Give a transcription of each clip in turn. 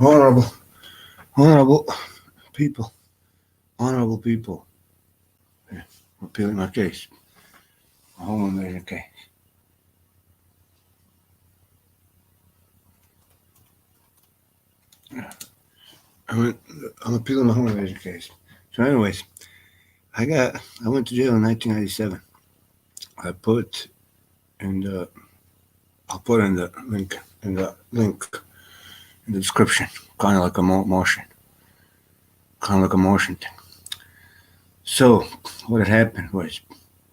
Honorable, honorable people, honorable people. Yeah, appealing my case, my home invasion case. I'm, I'm appealing my home invasion case. So, anyways, I went to jail in 1997. I put in the I'll put in the link in the description, kind of like a motion, kind of like a motion thing. So, what had happened was,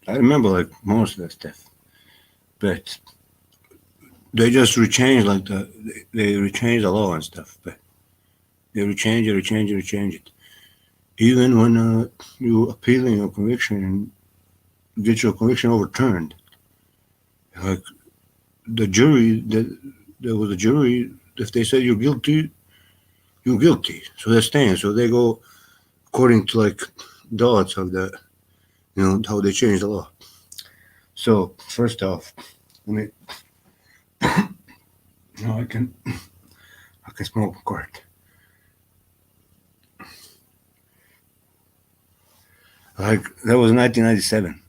I remember like most of that stuff, but they just rechanged like they rechanged the law and stuff, but they rechange it. Even when you appealing your conviction and get your conviction overturned, like the jury, there was a jury. If they say you're guilty, you're guilty. So they stand. So they go according to like dots of the, how they change the law. So first off, let me, I can smoke correct. Like that was 1997.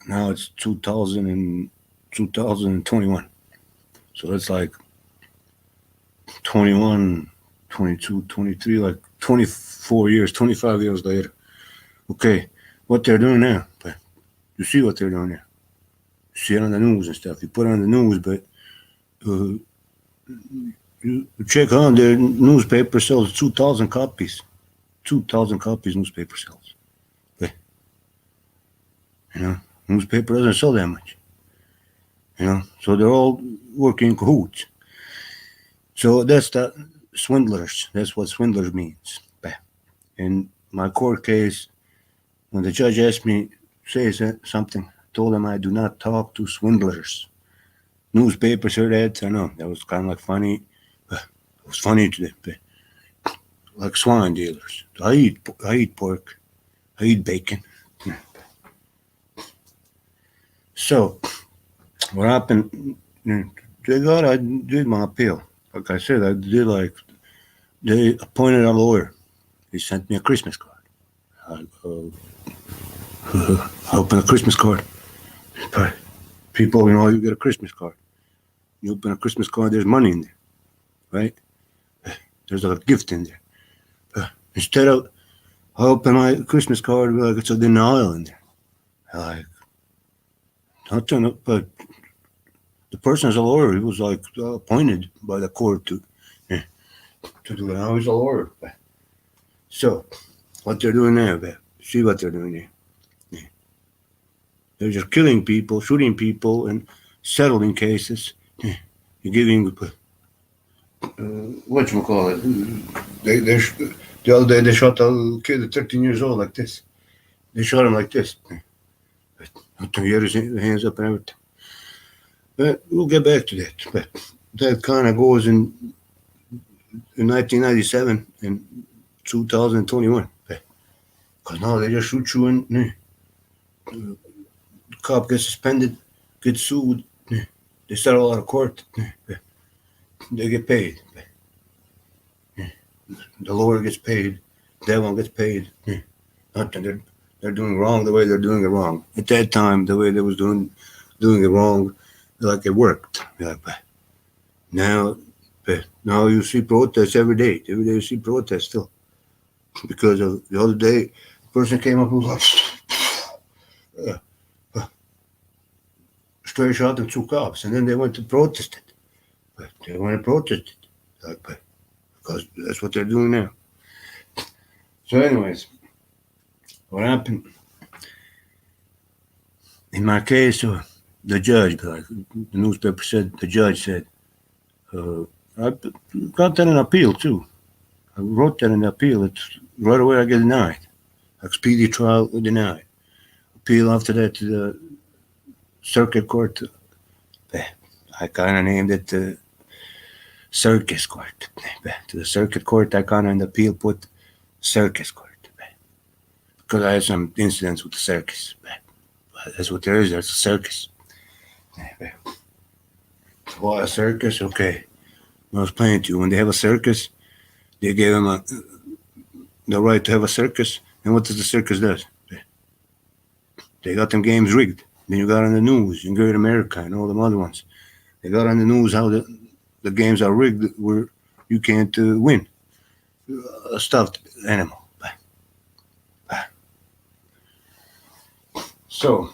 Now it's 2021. So that's like 21, 22, 23, like 24 years, 25 years later. Okay, what they're doing now, but you see what they're doing now. You see it on the news and stuff. You put it on the news, but uh, you check on their newspaper sells 2,000 copies. 2,000 copies newspaper sells. But, newspaper doesn't sell that much. So they're all working in cahoots. So that's the swindlers. That's what swindlers means. In my court case, when the judge asked me say something, I told him I do not talk to swindlers. Newspapers heard that. I know that was kind of like funny. It was funny to them, like swine dealers. I eat pork. I eat bacon. So what happened? Thank God I did my appeal. Like I said, I did like they appointed a lawyer. He sent me a Christmas card. I, I opened a Christmas card. But people, you get a Christmas card. You open a Christmas card, there's money in there, right? There's a gift in there. Instead of, I open my Christmas card, like it's a denial in there. Like, nothing, but the person is a lawyer. He was like appointed by the court to do it. Now he's a lawyer. So, what they're doing now, see what they're doing there. They're just killing people, shooting people, and settling cases. You're giving, what you call it? The other day they shot a kid at 13 years old like this. They shot him like this. He had his hands up and everything. But we'll get back to that. But that kind of goes in 1997 and 2021. Because now they just shoot you and the cop gets suspended, gets sued, they settle out of court, they get paid. The lawyer gets paid, that one gets paid. Nothing. They're doing wrong the way they're doing it wrong. At that time, the way they was doing it wrong, like it worked. Now, now you see protests every day. Every day you see protests still. Because of the other day, a person came up and was like, straight shot and two cops, and then they went to protest it. But they went to protest it, because that's what they're doing now. So, anyways, what happened in my case? The judge, like the newspaper said, the judge said, I got that in appeal too. I wrote that in the appeal. It's right away I get denied. Like speedy trial denied. Appeal after that to the circuit court. I kind of named it the circus court. To the circuit court, I kind of in the appeal put circus court. Because I had some incidents with the circus. That's what there is. There's a circus. Why a circus? Okay. I was playing to you. When they have a circus, They gave him the right to have a circus. And what does the circus does? They got them games rigged. Then you got on the news in Great America and all them other ones. They got on the news how the games are rigged where you can't win a stuffed animal. So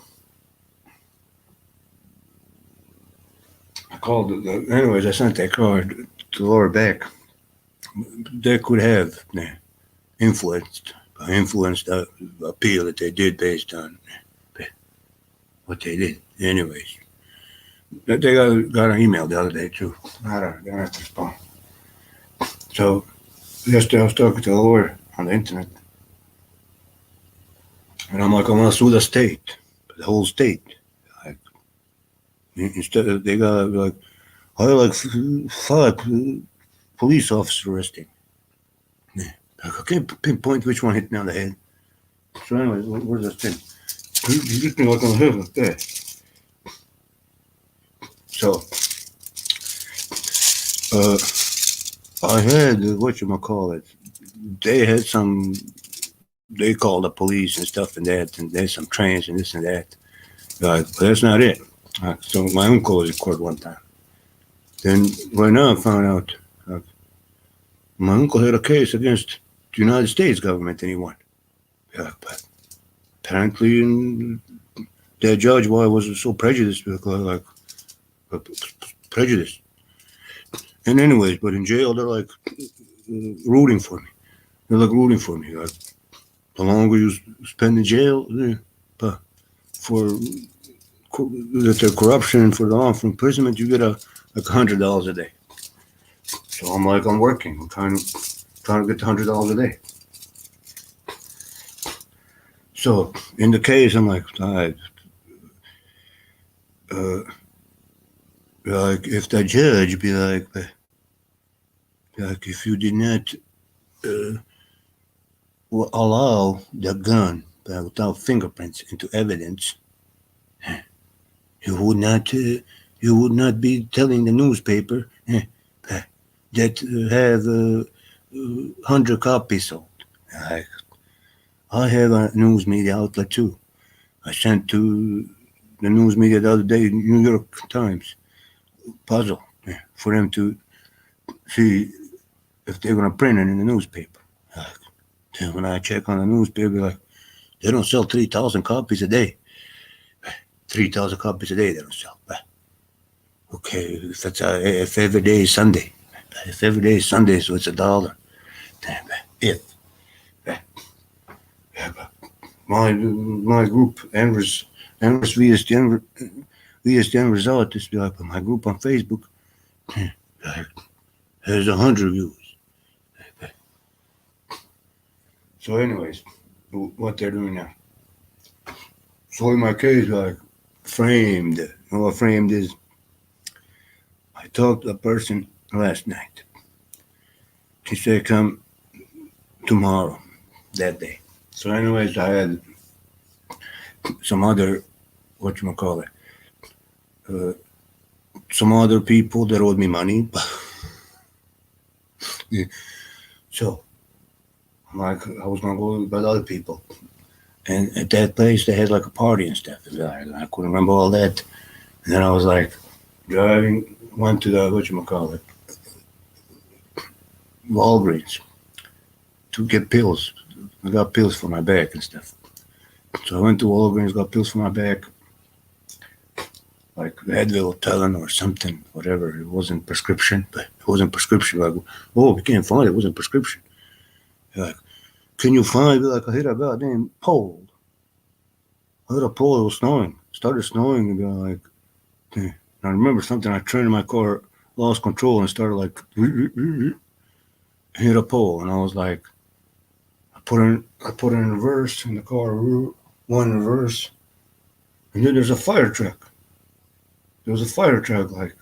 I called. Anyways, I sent that card to Laura Beck. They could have influenced the appeal that they did based on what they did. Anyways, they got an email the other day too. I don't have to respond. So yesterday I was talking to a lawyer on the internet, and I'm like, I want to sue the state, the whole state. Like, instead of, they got like, I like 5 police officers arresting. Yeah. I can't pinpoint which one hit me on the head. So anyway, where's this thing? He hit me like on the head like that. So I had they had some. They called the police and stuff and that, and there's some trains and this and that. But that's not it. So my uncle was in court one time. Then right now I found out my uncle had a case against the United States government and he won. But apparently the judge was so prejudiced, like prejudiced. And anyways, but in jail they're like rooting for me. They're like rooting for me. Like, the longer you spend in jail, for the corruption, for the wrongful imprisonment, you get like $100 a day. So I'm like, I'm working. I'm trying to get $100 a day. So in the case, I'm like, like if the judge be like if you did not allow the gun without fingerprints into evidence, you would not be telling the newspaper that have 100 copies sold. Like, I have a news media outlet too. I sent to the news media the other day, New York Times, puzzle for them to see if they're gonna print it in the newspaper. Then when I check on the newspaper, like, they don't sell 3,000 copies a day. 3,000 copies a day they don't sell. Okay, if every day is Sunday. If every day is Sunday, so it's $1. If my group, Enver's VSDN result is like my group on Facebook has 100 views. So anyways, what they're doing now. So in my case, like, framed. You know what framed is? I talked to a person last night. She said come tomorrow, that day. So anyways, I had some other, some other people that owed me money. Yeah. So I'm like, I was going to go with other people. And at that place, they had like a party and stuff. I couldn't remember all that. And then I was like, went to the, Walgreens to get pills. I got pills for my back and stuff. So I went to Walgreens, got pills for my back, like Advil, Tylenol or something, whatever. It wasn't prescription, but it wasn't prescription. Like, oh, we can't find it. It wasn't prescription. Like, can you find it? Like, I hit a goddamn pole. I hit a pole. It was snowing. It started snowing. And like, I remember something. I turned my car, lost control, and started like hit a pole. And I was like, I put it in reverse in the car, one reverse, and then there's a fire truck. There was a fire truck like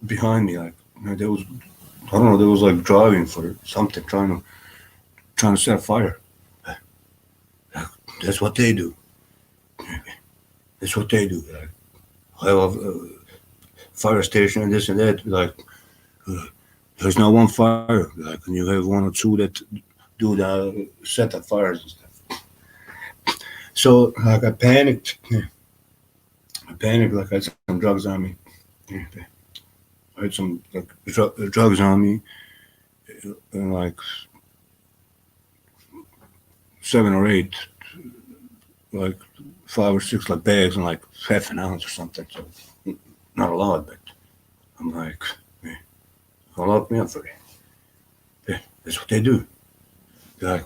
behind me, like there was, I don't know, there was like driving for something, trying to set a fire. That's what they do. That's what they do. Like, I have a fire station and this and that. Like, There's not one fire. Like, and you have one or two that do the set of fires and stuff. So like I panicked. Yeah. I panicked like I had some drugs on me. Yeah. I had some like drugs on me, and like 7 or 8, like 5 or 6 like bags and like half an ounce or something. So not a lot, but I'm like, yeah, don't lock me up for it. Yeah, that's what they do. They're like,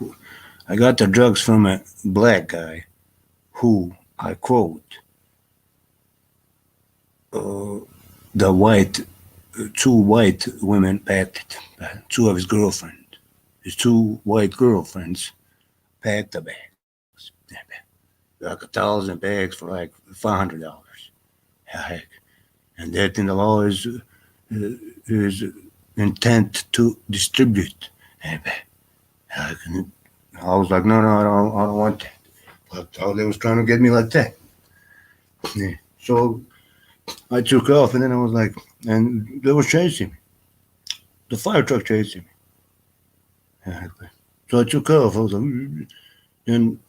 I got the drugs from a black guy who, I quote, uh, the white, 2 white women packed it. 2 of his 2 white girlfriends packed the bags. Like 1,000 bags for like $500. Heck. And that in the law is intent to distribute. I was like, no, I don't want that. But they was trying to get me like that. Yeah. So I took off, and then I was like, and they was chasing me. The fire truck chasing me. Yeah. So I took off. I was like, then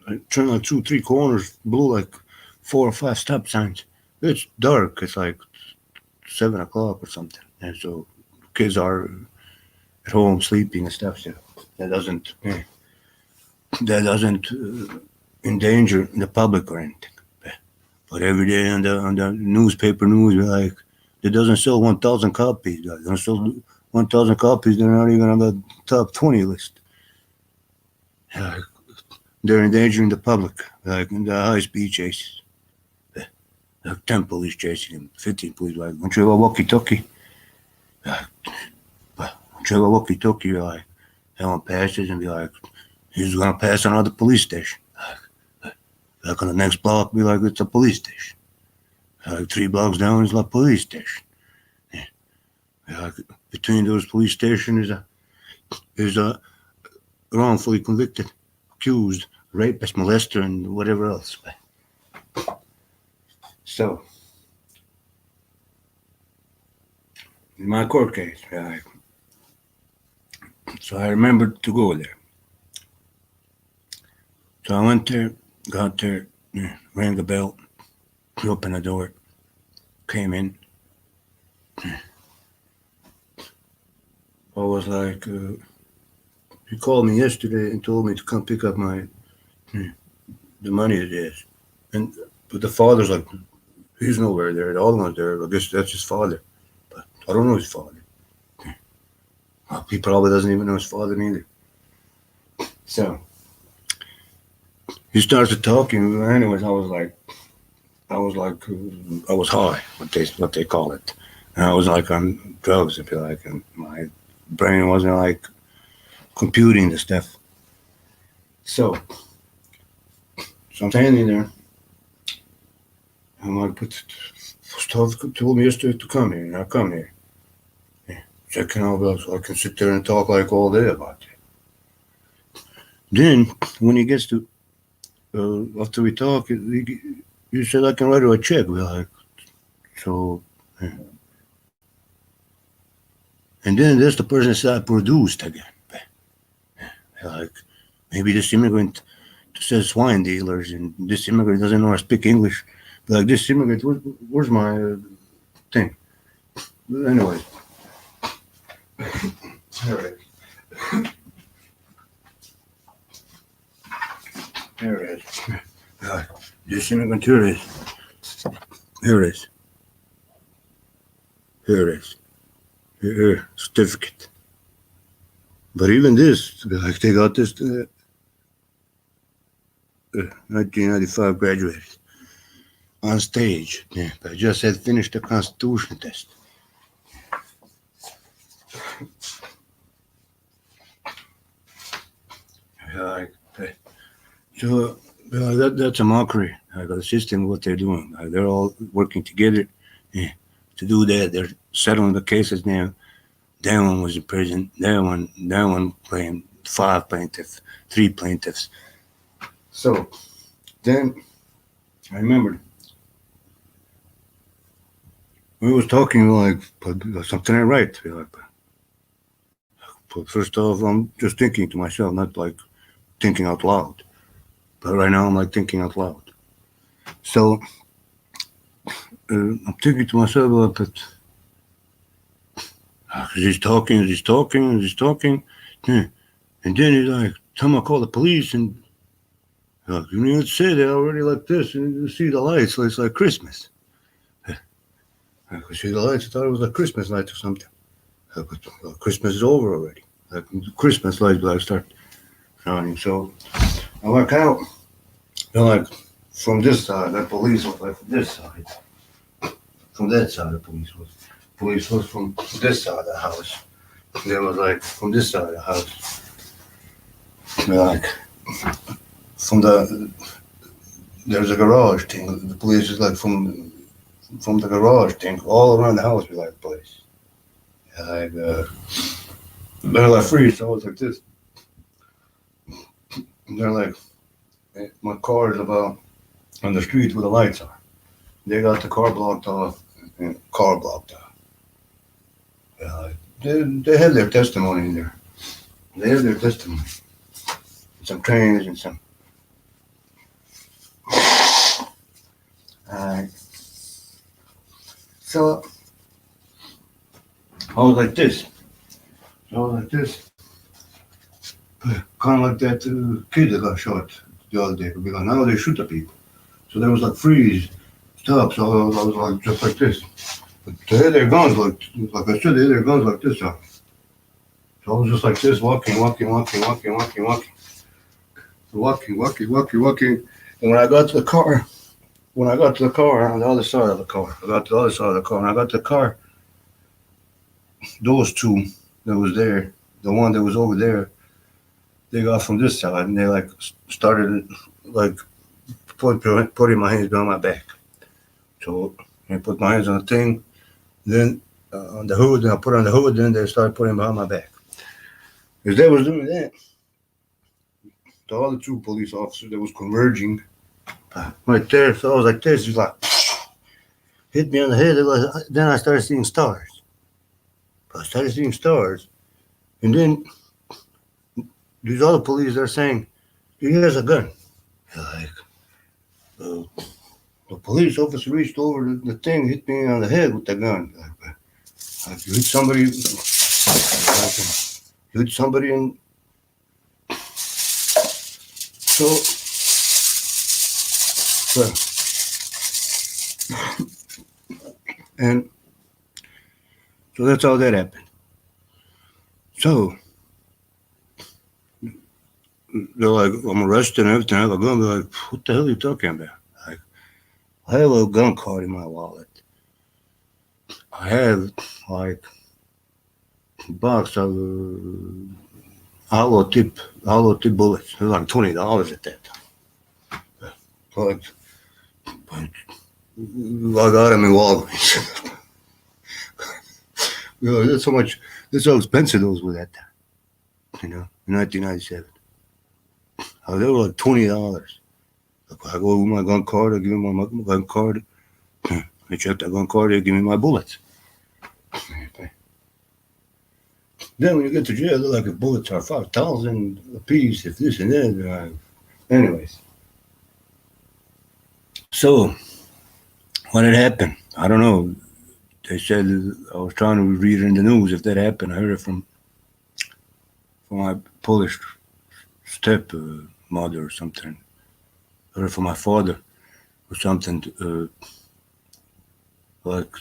I turned like 2, 3 corners, blew like 4 or 5 stop signs. It's dark. It's like 7 o'clock or something, and so kids are at home sleeping and stuff. So that doesn't endanger the public or anything. But every day on the newspaper news, we're like, it doesn't sell 1,000 copies. They don't sell 1,000 copies. They're not even on the top 20 list. Like, they're endangering the public, like in the high speed chases. Like 10 police chasing him, 15 police, like, don't you have a walkie talkie? Like, don't you have a walkie talkie? Like, someone passes and be like, he's gonna pass another police station. Like on the next block, be like, it's a police station. Like 3 blocks down is like police station. Yeah. Like between those police stations is a wrongfully convicted, accused rapist, molester, and whatever else. So in my court case, so I remembered to go there. So I went there, got there, rang the bell, opened the door, came in. I was like, he called me yesterday and told me to come pick up the money it is. And but the father's like, he's nowhere there. The other one's there. I guess that's his father. But I don't know his father. Well, he probably doesn't even know his father neither. So he starts to talking. Anyways, I was high, what they call it. And I was like on drugs, I feel like, and my brain wasn't like computing the stuff. So, so I'm standing there. I'm like, but Gustav told me yesterday to come here, and I come here. Yeah, checking out bills, so I can sit there and talk like all day about it. Then, when he gets to, after we talk, he said I can write her a check. We're like, so, yeah. And then there's the person that said produced again. Like, maybe this immigrant says swine dealers, and this immigrant doesn't know how to speak English. Like, this immigrant, where's my thing? But anyway. All right. Here it is. This immigrant, here it is. Here it is. Here it is. Here, certificate. But even this, like, they got this 1995 graduated on stage. Yeah, but I just had finished the Constitution test. Like, so that's a mockery. Like, the system, what they're doing. Like, they're all working together, yeah, to do that. They're settling the cases now. That one was in prison. That one claimed 5 plaintiffs, 3 plaintiffs. So then I remembered we was talking like something ain't right. Like, But first off, I'm just thinking to myself, not like thinking out loud. But right now, I'm like thinking out loud. So I'm thinking to myself, but he's talking. Yeah. And then he's like, "Tell me, call the police." And like, you need to say they already like this. And you see the lights, so it's like Christmas. I could see the lights. I thought it was like Christmas lights or something. Christmas is over already. Like Christmas lights like start shining. So I walk out. Like from this side, that police was like from this side. From that side, the police was from this side of the house. They was like from this side of the house. Like from there's a garage thing. The police is like from the garage thing all around the house. We like police. Like they're like freeze. So I was like this. And they're like, my car is about on the street where the lights are. They got the car blocked off. And car blocked off. Like, they have their testimony in there. They have their testimony. Some trains and some. So I was like this. Kind of like that kid that got shot the other day. Because now they shoot the people. So there was like freeze, stop. So I was like just like this. But they had their guns like I said, they had their guns like this. So I was just like this, walking. And when I got to the car, on the other side of the car, and I got to the car, those two that was there, the one that was over there, they got from this side, and they like started like putting my hands behind my back. So I put my hands on the thing, then on the hood, and I put on the hood, then they started putting behind my back. As they was doing that, the other two police officers that was converging right there, so I was like this, just like hit me on the head. Then I started seeing stars. And then these other police are saying, he has a gun. Like, the police officer reached over the thing, hit me on the head with the gun. Like you hit somebody, and so, and so that's how that happened. So they're like, I'm arrested and everything. I have a gun. They're like, what the hell are you talking about? Like, I have a gun card in my wallet. I have like a box of hollow tip bullets. They're like $20 at that time. Like, I got them in Walgreens. That's how expensive those were that time. In 1997. They were like $20. I go with my gun card, I give them my gun card. I check that gun card, they give me my bullets. Then when you get to jail, they're like, the bullets are 5,000 a piece, if this and that. Anyways. So, what had happened? I don't know. They said, I was trying to read it in the news if that happened. I heard it from my Polish stepmother or something. I heard it from my father or something. Like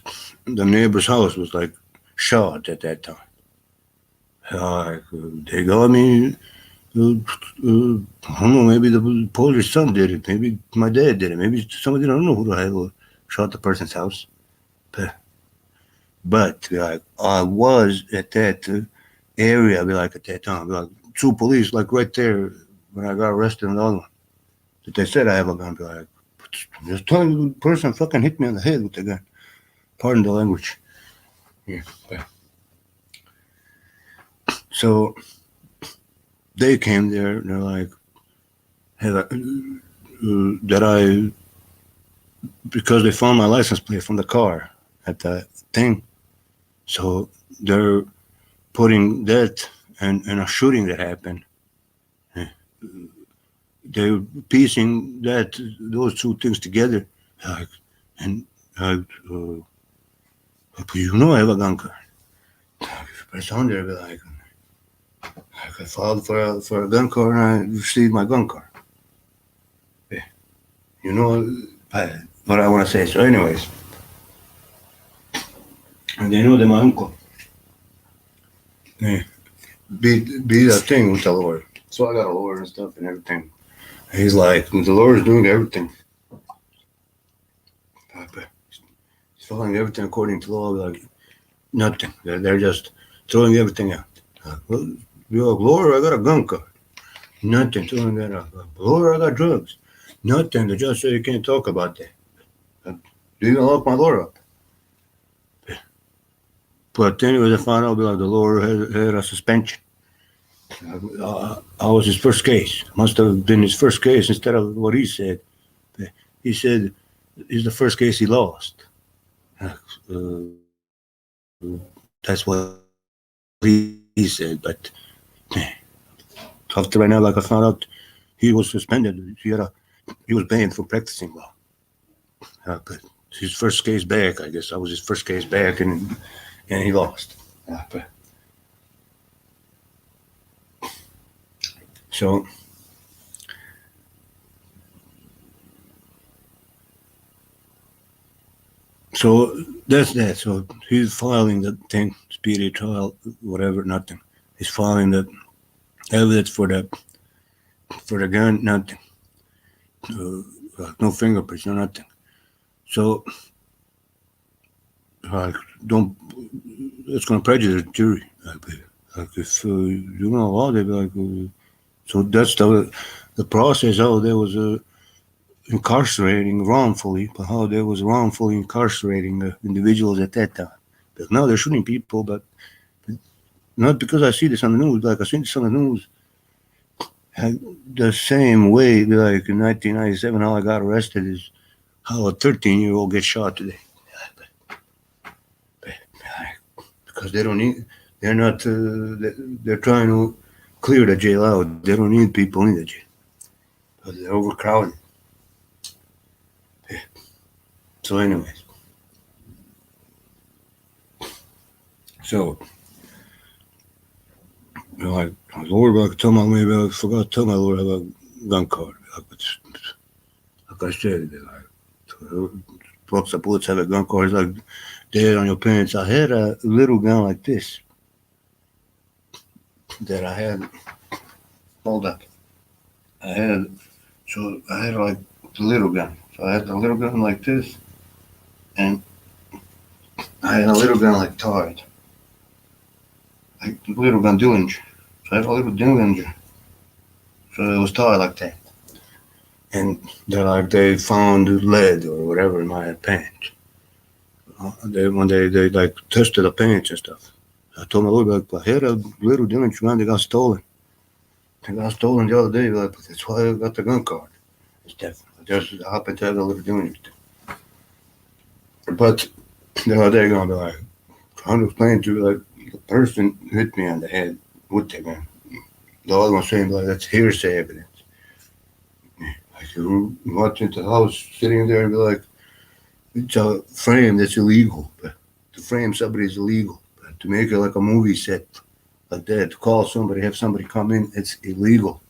the neighbor's house was like shot at that time. Like they got me. I don't know. Maybe the Polish son did it. Maybe my dad did it. Maybe somebody, I don't know who the hell shot the person's house. But like I was at that area, at that time, like two police, like right there when I got arrested and the other one. That they said I have a gun. Be like, just telling the person fucking hit me on the head with the gun. Pardon the language. Yeah. So they came there and they're like, hey, because they found my license plate from the car at the thing. So they're putting that and a shooting that happened. They're piecing those two things together, like, and like, I have a gun card. If you press on there, be like I filed for a gun card and I received my gun card. Yeah. What I want to say. So, anyways, and they know that my uncle be that thing with the Lord. So I got a lawyer and stuff and everything. He's like, the Lord is doing everything. He's following everything according to law, like nothing. They're just throwing everything out. Well, Lord, I got a gun card. Nothing, throwing that out. Lord, I got drugs. Nothing. The judge said you can't talk about that. You're gonna lock my Lord up. But anyways, I found out like the Lord had a suspension. I was his first case. Must have been his first case instead of what he said. He said it's the first case he lost. That's what he said. But after right now, like I found out, he was suspended. He was banned from practicing law. But his first case back, I guess I was his first case back, and he lost. So that's that. So he's filing the thing, speedy trial, whatever, nothing. He's filing the evidence for the gun, nothing. No fingerprints, no nothing. So it's going to prejudice the jury. Like if you know law, they'd be like, so that's the process. How they was incarcerating wrongfully, but how they was wrongfully incarcerating individuals at that time. But now they're shooting people, but not because I see this on the news. Like I see this on the news, the same way. Like in 1997, how I got arrested is how a 13-year-old gets shot today. Because they don't need. They're not. They're trying to clear the jail out. They don't need people in the jail because they're overcrowded. Yeah. So, anyways, like Lord, I could tell maybe I forgot to tell my Lord about gun card. Like I said, bullets have a gun card. It's like they had on your pants. I had a little gun like this that I had. Hold up. I had like the little gun. So I had a little gun like this, and I had a little gun like tied. Like the little gun Dillinger. So I had a little Dillinger. So it was tied like that. And they found lead or whatever in my pants. When they like tested the pants and stuff. I told my Lord, like, I had a little Dillinger gun that got stolen. They got stolen the other day. Like, that's why I got the gun card. It's definitely just happened to have a little Dillinger. But the other day, gonna be like, trying to explain to you, like, the person hit me on the head with the gun. The other one saying, like, that's hearsay evidence. Like, you walk into the house, sitting there and be like, it's a frame that's illegal. But to frame somebody is illegal. But to make it like a movie set like that, to call somebody, have somebody come in, it's illegal.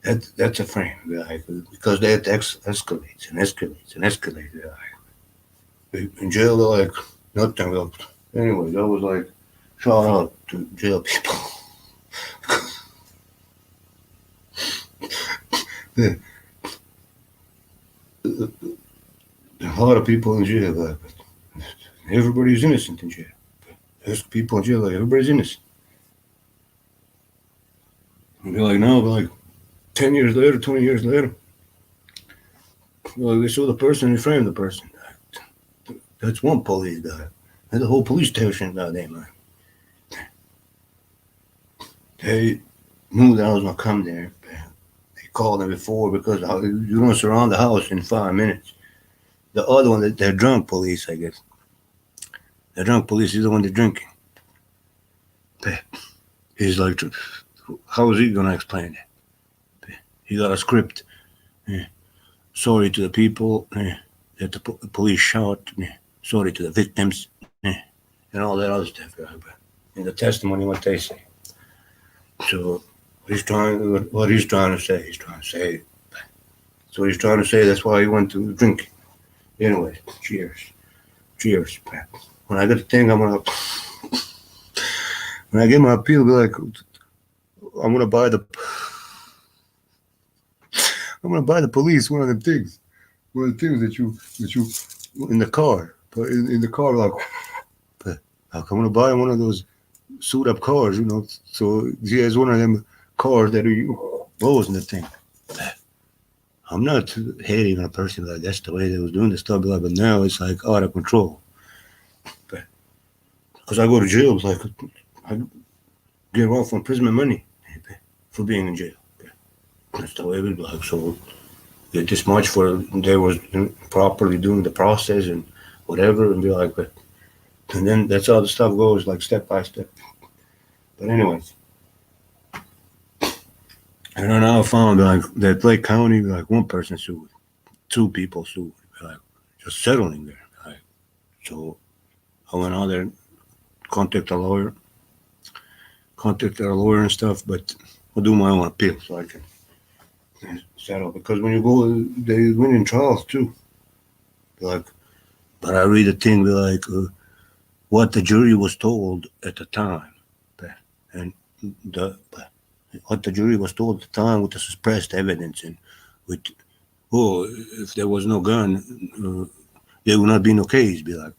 That's a frame, like, because that escalates and escalates and escalates. Like, in jail, they're like, nothing. Like, anyway, that was like, shout out to jail people. A lot of people in jail, like, everybody's innocent in jail. There's people in jail, like, everybody's innocent. And they're like, no, but like, 10 years later, 20 years later, well, they saw the person and framed the person. That's one police guy. And the whole police station goddamn man. They knew that I was gonna come there. They called them before because you don't surround the house in 5 minutes. The other one, they're drunk police, I guess. The drunk police is the one that's drinking. He's like, how is he gonna explain it? He got a script. Sorry to the people that the police shot. Sorry to the victims, and all that other stuff. In the testimony, what they say. So what he's trying to say. He's trying to say. So he's trying to say that's why he went to drink. Anyway, cheers. When I get the thing, when I get my appeal, be like, I'm gonna buy the police one of them things. One of the things that you in the car. But in the car, like I'm gonna buy one of those suit up cars, So he has one of them cars that you blows in the thing. I'm not hating on a person like that's the way they was doing the stuff, but now it's like out of control. Because I go to jail, it's like I get off from prison money for being in jail. That's the way it was like. So get this much for they was properly doing the process and whatever, and be like, and then that's how the stuff goes, like step by step. But anyways, and then I found like that Lake County, like one person sued, two people sued, like just settling there. Like, so I went out there, contacted a lawyer and stuff, but I'll do my own appeal so I can settle. Because when you go, they win in trials too. Like, but I read a thing like what the jury was told at the time, and what the jury was told at the time with the suppressed evidence and with if there was no gun, there would not be no case. Be like,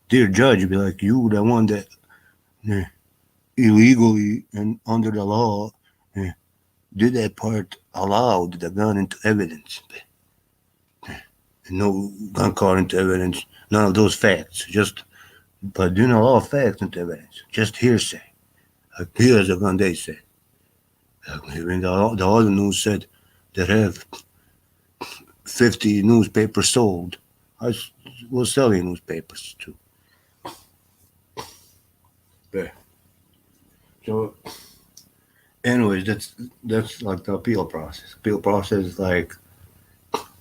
dear judge, be like, you the one that illegally and under the law did that part, allowed the gun into evidence. No gun card into evidence, none of those facts. Just, but doing a lot of facts into evidence, just hearsay. Like, here's the gun they said. Even the other news said that have 50 newspapers sold. I was selling newspapers too. Yeah. So, anyways, that's like the appeal process. Appeal process is like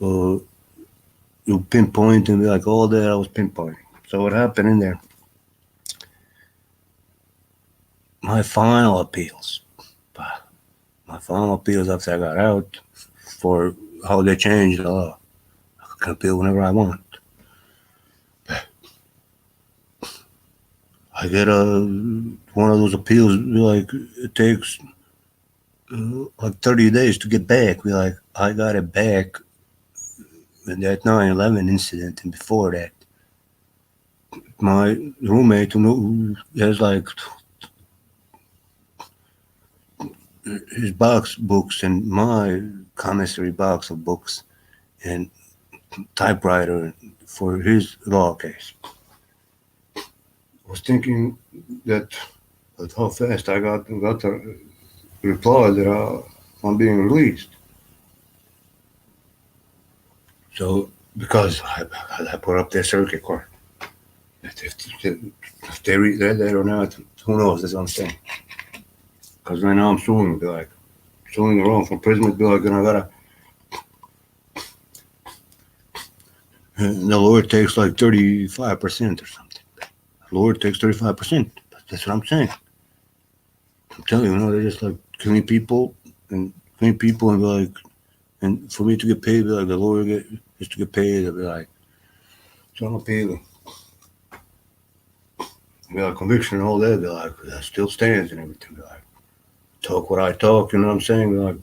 you pinpoint and be like, all that I was pinpointing. So what happened in there? My final appeals after I got out for how they changed the law. I can appeal whenever I want. I get one of those appeals, like it takes like 30 days to get back. Like I got it back in that 9/11 incident, and before that, my roommate who has like his box books and my commissary box of books and typewriter for his law case. I was thinking that how fast I got the reply that I'm being released. So because I put up their circuit court. If they read that or not, who knows? That's what I'm saying. Because right now I'm suing, be like, suing around from prison, be like, and I gotta. The Lord takes like 35% or something. The Lord takes 35%. That's what I'm saying. I'm telling you, they're just like killing people and be like, and for me to get paid, be like, the Lord is to get paid, I'll be like, so I'm appealing. Be like, conviction and all that, be like, that still stands and everything, be like, talk what I talk, you know what I'm saying? Be like,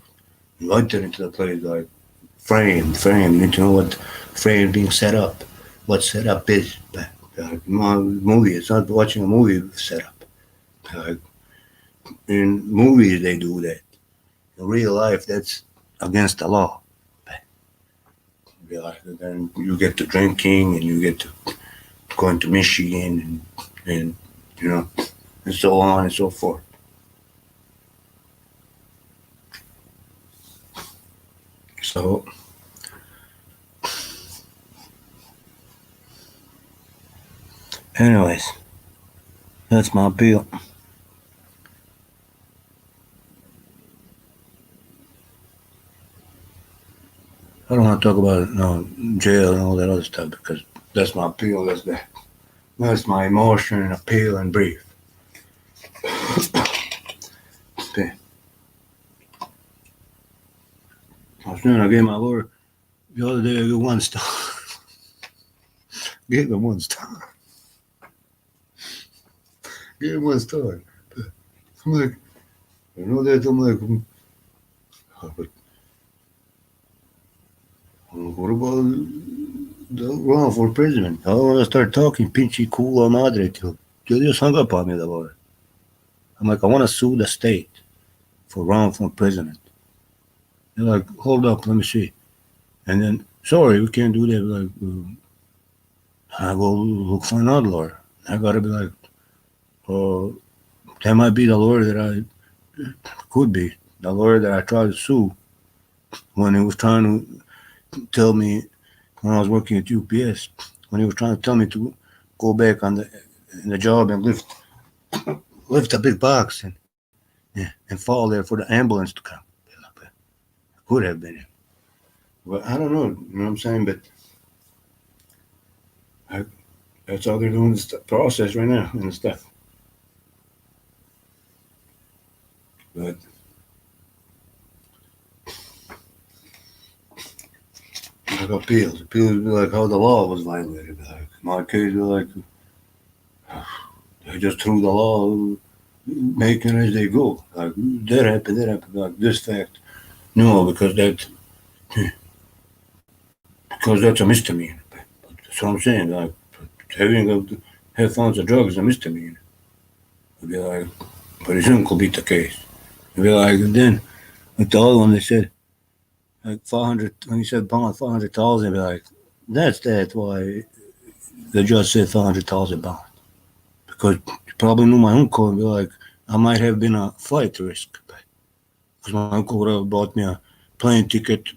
invited into the place, like, frame, you need to know what frame being set up, what setup is. Like, movie, it's not watching a movie setup. Like, in movies, they do that. In real life, that's against the law. Like, then you get to drinking and you get to going to Michigan and and so on and so forth. So, anyways, That's my appeal. I don't want to talk about jail and all that other stuff because that's my appeal. That's my emotion and appeal and brief. Okay. I was doing. I gave my lawyer the other day. I gave 1 star. Gave him 1 star. Gave him 1 star. I'm like, you know that? I'm like, but what about the wrongful imprisonment? I don't want to start talking pinchy cool madre till you just hung up on me about it. I'm like, I want to sue the state for wrongful imprisonment. They're like, hold up, let me see. And then, sorry, we can't do that. Like, I go look for another lawyer. I gotta be like, that might be the lawyer that I could be. The lawyer that I tried to sue when he was trying to tell me when I was working at UPS, when he was trying to tell me to go back on the job and lift a big box and fall there for the ambulance to come. Could have been him. Well, I don't know. You know what I'm saying? But that's all they're doing the process right now and stuff. But like appeals would be like how the law was violated. Like my case was like they just threw the law, making as they go. Like that happened. Like this fact, no, because that's a misdemeanor. That's what I'm saying. Like having headphones of drugs is a misdemeanor. It'd be like, but his uncle beat the case. It'd be like, and then with the other one, they said like 400. When he said bond 400,000, be like, that's why the judge said 400,000 bond because you probably knew my uncle and be like, I might have been a flight risk because my uncle would have bought me a plane ticket.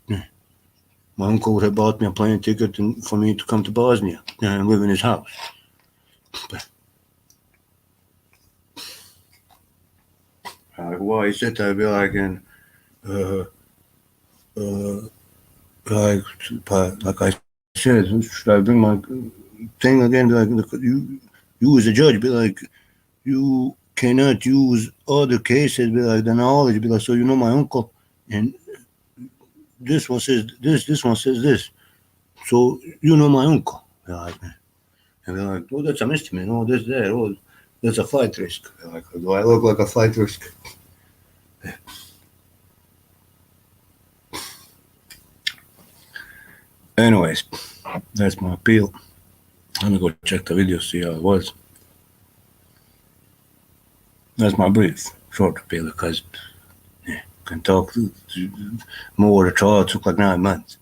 My uncle would have bought me a plane ticket for me to come to Bosnia and live in his house. But, like, why he said that, I'd be like, and like I said, should I bring my thing again? Be like, look, you as a judge, be like, you cannot use other cases, be like the knowledge, be like, so you know my uncle, and this one says this one says this, so you know my uncle. Be like, and they're like, oh, that's a misdemeanor. Oh, this, that. Oh, that's a flight risk. They're like, do I look like a flight risk? Anyways, that's my appeal. Let me go check the video, see how it was. That's my brief, short appeal, because can talk more. The trial took like 9 months.